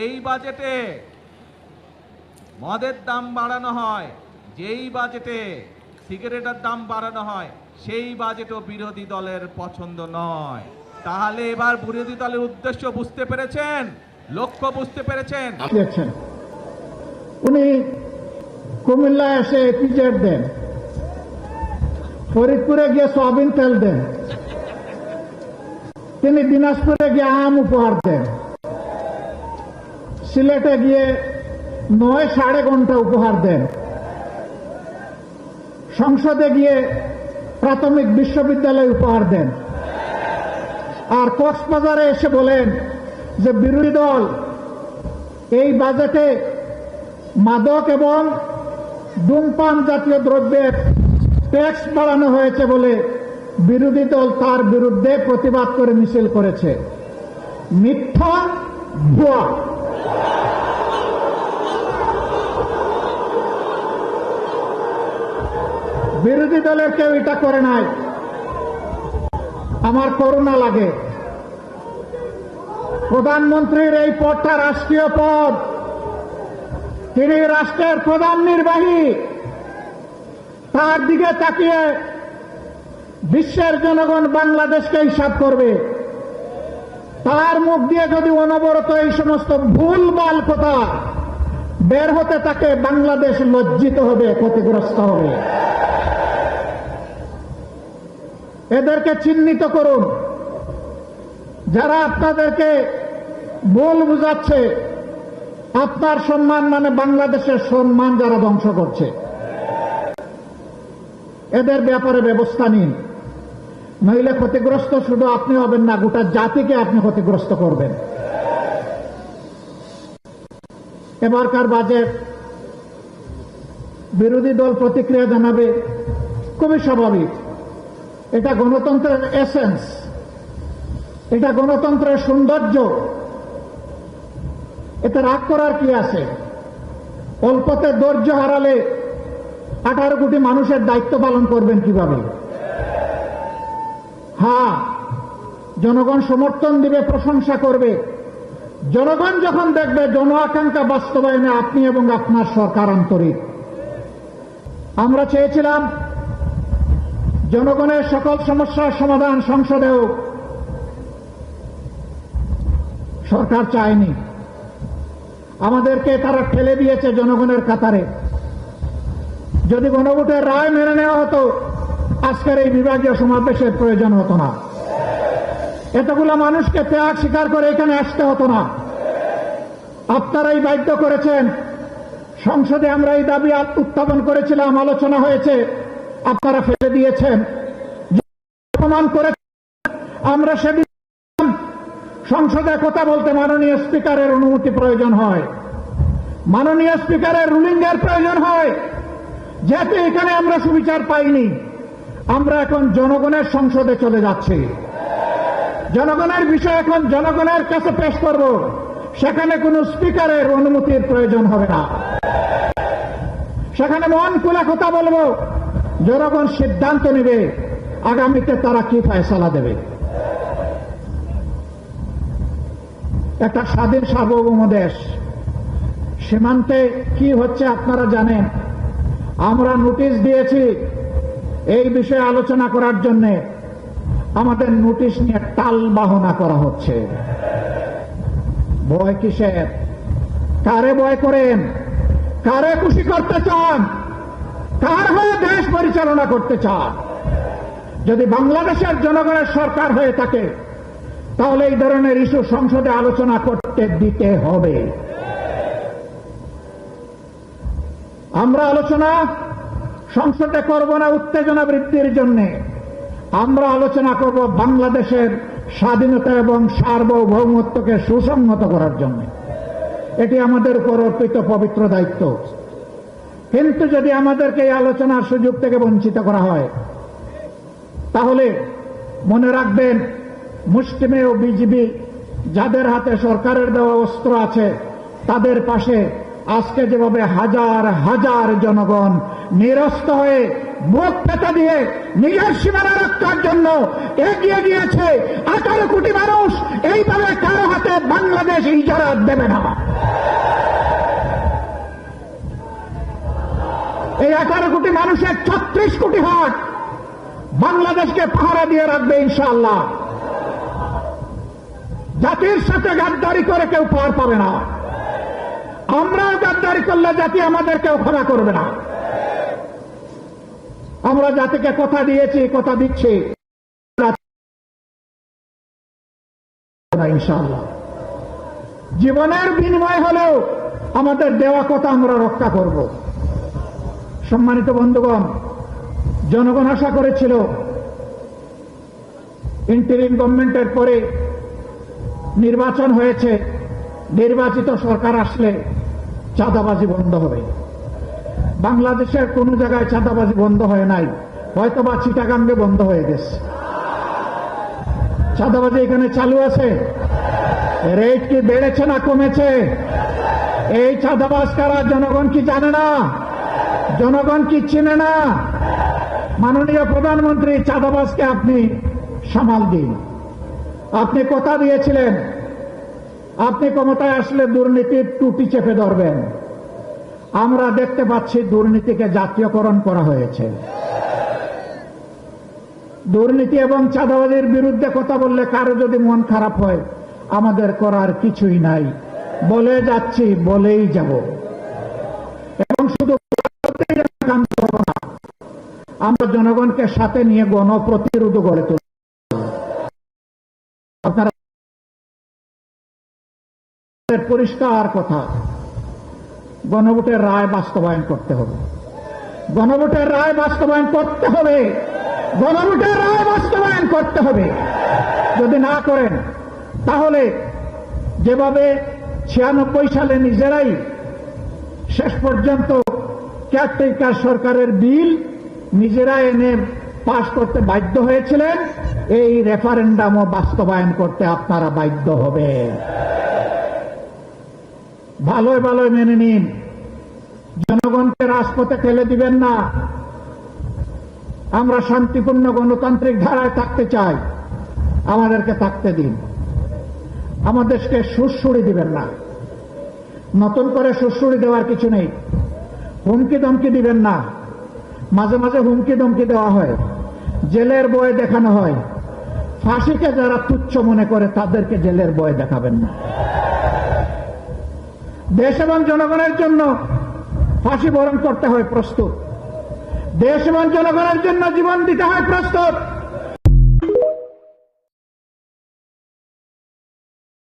এই বাজেটে মদের দাম বাড়ানো হয়, যেই বাজেটে সিগারেটের দাম বাড়ানো হয়, সেই বাজেটও বিরোধী দলের পছন্দ নয়। তাহলে এবার বিরোধী দলের উদ্দেশ্য বুঝতে পেরেছেন, লক্ষ্য বুঝতে পেরেছেন। উনি কুমিল্লায় এসে পিজেড দেন, ফরিদপুরে গিয়ে সয়াবিন তেল দেন, তিনি দিনাজপুরে গিয়ে আম উপহার দেন, সিলেটে গিয়ে 9 ঘন্টা উপহার দেন, সংসদে গিয়ে প্রাথমিক বিশ্ববিদ্যালয় উপহার দেন, আর কক্সবাজারে এসে বলেন যে বিরোধী দল এই বাজেটে মাদক এবং ধূমপান জাতীয় দ্রব্যের ট্যাক্স বাড়ানো হয়েছে বলে বিরোধী দল তার বিরুদ্ধে প্রতিবাদ করে মিছিল করেছে। মিথ্যা, ভুয়া। বিরোধী দলের কেউ এটা করে নাই। আমার করুণা লাগে, প্রধানমন্ত্রীর এই পদটা রাষ্ট্রীয় পদ, তিনি রাষ্ট্রের প্রধান নির্বাহী, তার দিকে তাকিয়ে বিশ্বের জনগণ বাংলাদেশকে হিসাব করবে। তার মুখ দিয়ে যদি অনবরত এই সমস্ত ভুলভাল কথা বের হতে থাকে, বাংলাদেশ লজ্জিত হবে, ক্ষতিগ্রস্ত হবে। এদেরকে চিহ্নিত করুন, যারা আপনাদেরকে ভুল বুঝাচ্ছে। আপনার সম্মান মানে বাংলাদেশের সম্মান যারা ধ্বংস করছে, এদের ব্যাপারে ব্যবস্থা নিন, নইলে ক্ষতিগ্রস্ত শুধু আপনি হবেন না, গোটা জাতিকে আপনি ক্ষতিগ্রস্ত করবেন। এবারকার বাজেট বিরোধী দল প্রতিক্রিয়া জানাবে, খুবই স্বাভাবিক। এটা গণতন্ত্রের এসেন্স, এটা গণতন্ত্রের সৌন্দর্য। এতে রাগ করার কি আছে? অল্পতে ধৈর্য হারালে 18 কোটি মানুষের দায়িত্ব পালন করবেন কিভাবে? হ্যাঁ, জনগণ সমর্থন দিবে, প্রশংসা করবে। জনগণ যখন দেখবে জন আকাঙ্ক্ষা বাস্তবায়নে আপনি এবং আপনার সরকার আন্তরিক। আমরা চেয়েছিলাম জনগণের সকল সমস্যার সমাধান সংসদে হোক, সরকার চায়নি। আমাদেরকে তারা ঠেলে দিয়েছে জনগণের কাতারে। যদি গণভোটের রায় মেনে নেওয়া হতো, আজকের এই বিভাগীয় সমাবেশের প্রয়োজন হতো না, এতগুলো মানুষকে ত্যাগ স্বীকার করে এখানে আসতে হতো না। আপনারাই বাধ্য করেছেন। সংসদে আমরা এই দাবি উত্থাপন করেছিলাম, আলোচনা হয়েছে, আপনারা ফেলে দিয়েছেন, অপমান করে। আমরা সেদিন সংসদে কথা বলতে মাননীয় স্পিকারের অনুমতি প্রয়োজন হয়, মাননীয় স্পিকারের রুলিং এর প্রয়োজন হয়। যেহেতু এখানে আমরা সুবিচার পাইনি, আমরা এখন জনগণের সংসদে চলে যাচ্ছি। জনগণের বিষয় এখন জনগণের কাছে পেশ করব, সেখানে কোনো স্পিকারের অনুমতির প্রয়োজন হবে না। সেখানে মন খুলে কথা বলবো, জনগণ সিদ্ধান্ত নেবে আগামীতে তারা কি ফয়সালা দেবে। একটা স্বাধীন সার্বভৌম দেশ, সীমান্তে কি হচ্ছে আপনারা জানেন। আমরা নোটিশ দিয়েছি এই বিষয়ে আলোচনা করার জন্য, আমাদের নোটিশ নিয়ে টাল বাহনা করা হচ্ছে। ভয় কিসের? কারে ভয় করেন? কারে খুশি করতে চান? কার হয়ে দেশ পরিচালনা করতে চান? যদি বাংলাদেশের জনগণের সরকার হয়ে থাকে, তাহলে এই ধরনের ইস্যু সংসদে আলোচনা করতে দিতে হবে। আমরা আলোচনা সংসদে করব না উত্তেজনা বৃদ্ধির জন্য, আমরা আলোচনা করব বাংলাদেশের স্বাধীনতা এবং সার্বভৌমত্বকে সুসংহত করার জন্য। এটি আমাদের উপর অর্পিত পবিত্র দায়িত্ব। কিন্তু যদি আমাদেরকে এই আলোচনার সুযোগ থেকে বঞ্চিত করা হয়, তাহলে মনে রাখবেন, মুষ্টিমেয় ও বিজিবি যাদের হাতে সরকারের দেওয়া অস্ত্র আছে, তাদের পাশে আজকে যেভাবে হাজার হাজার জনগণ নিরস্ত হয়ে বুক পেতে দিয়ে নিজের সীমানা রক্ষার জন্য এগিয়ে গিয়েছে, 18 কোটি মানুষ এইভাবে কারো হাতে বাংলাদেশ ইজারা দেবে না। এই 18 কোটি মানুষের 36 কোটি হাত বাংলাদেশকে পাহারা দিয়ে রাখবে ইনশাআল্লাহ। জাতির সাথে গাদ্দারি করে কেউ পার পাবে না। আমরাও গাদ্দারি করলে জাতি আমাদেরকেও ক্ষমা করবে না। আমরা জাতিকে কথা দিয়েছি, কথা দিচ্ছি ইনশাআল্লাহ। জীবনের বিনিময় হলেও আমাদের দেওয়া কথা আমরা রক্ষা করব। সম্মানিত বন্ধুগণ, জনগণ আশা করেছিল ইন্টারিম গভর্নমেন্টের পরে নির্বাচন হয়েছে, নির্বাচিত সরকার আসলে চাঁদাবাজি বন্ধ হবে। বাংলাদেশের কোন জায়গায় চাঁদাবাজি বন্ধ হয় নাই, হয়তোবা চিটাগাঙ্গে বন্ধ হয়ে গেছে। চাঁদাবাজি এখানে চালু আছে। রেট কি বেড়েছে না কমেছে? এই চাঁদাবাজ কারা জনগণ কি জানে না? জনগণ কি চিনে না? মাননীয় প্রধানমন্ত্রী, চাঁদাবাজকে আপনি সামাল দিন। আপনি কথা দিয়েছিলেন আপনি ক্ষমতায় আসলে দুর্নীতির টুটি চেপে ধরবেন। আমরা দেখতে পাচ্ছি দুর্নীতিকে জাতীয়করণ করা হয়েছে। দুর্নীতি এবং চাঁদাবাজির বিরুদ্ধে কথা বললে কারো যদি মন খারাপ হয়, আমাদের করার কিছুই নাই, বলে যাচ্ছি, বলেই যাব। এবং শুধু আমরা জনগণকে সাথে নিয়ে গণপ্রতিরোধ গড়ে তুলব। আপনারা পরিষ্কার কথা, গণভোটের রায় বাস্তবায়ন করতে হবে। গণভোটের রায় বাস্তবায়ন করতে হবে। গণভোটের রায় বাস্তবায়ন করতে হবে। যদি না করেন তাহলে যেভাবে 96 সালে নিজেরাই শেষ পর্যন্ত কেয়ারটেকার সরকারের বিল নিজেরা এনে পাশ করতে বাধ্য হয়েছিলেন, এই রেফারেন্ডামও বাস্তবায়ন করতে আপনারা বাধ্য হবে। ভালোই ভালোই মেনে নিন। জনগণকে রাজপথে ফেলে দিবেন না। আমরা শান্তিপূর্ণ গণতান্ত্রিক ধারায় থাকতে চাই, আমাদেরকে থাকতে দিন। আমাদেরকে সুড়সুড়ি দিবেন না। নতুন করে সুড়সুড়ি দেওয়ার কিছু নেই। হুমকি ধমকি দিবেন না। মাঝে মাঝে হুমকি ধমকি দেওয়া হয়, জেলের ভয় দেখানো হয়। ফাঁসিকে যারা তুচ্ছ মনে করে তাদেরকে জেলের ভয় দেখাবেন না। দেশ এবং জনগণের জন্য ফাঁসি বরণ করতে হয় প্রস্তুত। দেশ এবং জনগণের জন্য জীবন দিতে হয় প্রস্তুত।